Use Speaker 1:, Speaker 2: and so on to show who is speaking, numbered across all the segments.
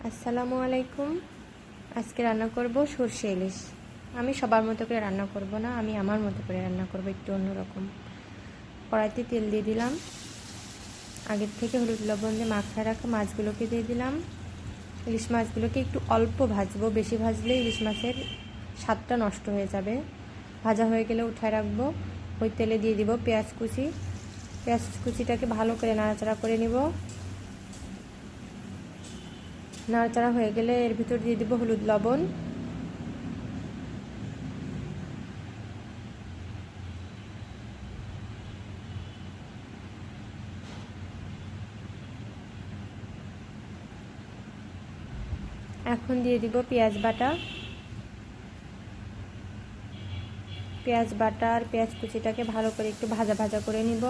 Speaker 1: আসসালামু আলাইকুম। আজকে রান্না করব সরষে ইলিশ। আমি সবার মতো করে রান্না করব না, আমি আমার মতো করে রান্না করব, একটু অন্যরকম। কড়াইতে তেল দিয়ে দিলাম, আগের থেকে হলুদ লবণ দিয়ে মাখায় রাখা মাছগুলোকে দিয়ে দিলাম। ইলিশ মাছগুলোকে একটু অল্প ভাজবো, বেশি ভাজলে ইলিশ মাছের স্বাদটা নষ্ট হয়ে যাবে। ভাজা হয়ে গেলে উঠায় রাখবো। ওই তেলে দিয়ে দিব পেঁয়াজ কুচি। পেঁয়াজ কুচিটাকে ভালো করে নাড়াচাড়া করে নিব। নাড়াচাড়া হয়ে গেলে এর ভিতর দিয়ে দিব হলুদ লবণ, এখন দিয়ে দিব পেঁয়াজ বাটা। পেঁয়াজ বাটা আর পেঁয়াজ কুচিটাকে ভালো করে একটু ভাজা ভাজা করে নিব।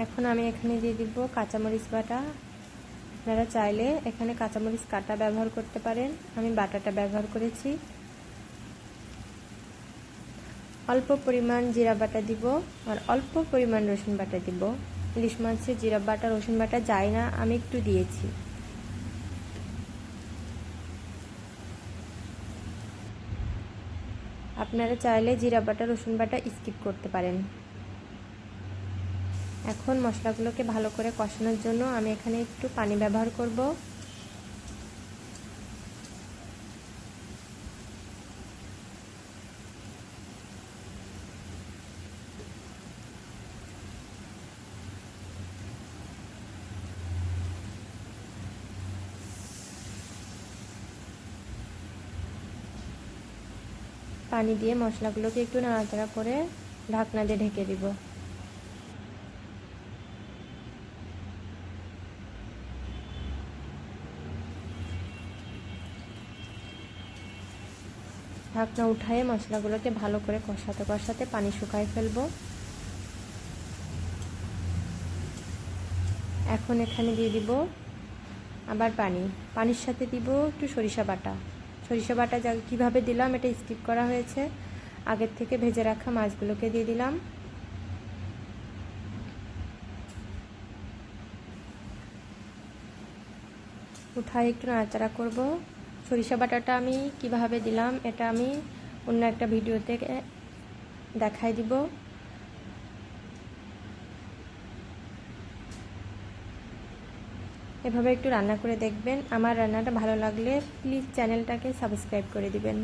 Speaker 1: এখন আমি এখানে দিয়ে দিব কাঁচামরিচ বাটা। আপনারা চাইলে এখানে কাঁচামরিচ কাটা ব্যবহার করতে পারেন, আমি বাটাটা ব্যবহার করেছি। অল্প পরিমাণ জিরা বাটা দিব আর অল্প পরিমাণ রসুন বাটা দিব। ইলিশ মাছে জিরা বাটা রসুন বাটা যায় না, আমি একটু দিয়েছি। আপনারা চাইলে জিরা বাটা রসুন বাটা স্কিপ করতে পারেন। এখন মশলাগুলোকে ভালো করে কষানোর জন্য আমি এখানে একটু পানি ব্যবহার করব। পানি দিয়ে মশলাগুলোকে একটু নাড়াচাড়া করে ঢাকনা দিয়ে ঢেকে দিব। ঢাকনা উঠায়ে মশলাগুলোকে ভালো করে কষাতে কষাতে পানি শুকায় ফেলবো। এখন এখানে দিয়ে দিব আবার পানি। পানির সাথে দিব একটু সরিষা বাটা। সরিষা বাটা কীভাবে দিলাম এটা স্কিপ করা হয়েছে। আগের থেকে ভেজে রাখা মাছগুলোকে দিয়ে দিলাম। উঠায় একটু নাড়াচাড়া করব। সরিষা বাটাটা আমি কিভাবে দিলাম এটা আমি অন্য একটা ভিডিওতে দেখাই দিব। এভাবে একটু রান্না করে দেখবেন। আমার রান্নাটা ভালো লাগলে প্লিজ চ্যানেলটাকে সাবস্ক্রাইব করে দিবেন।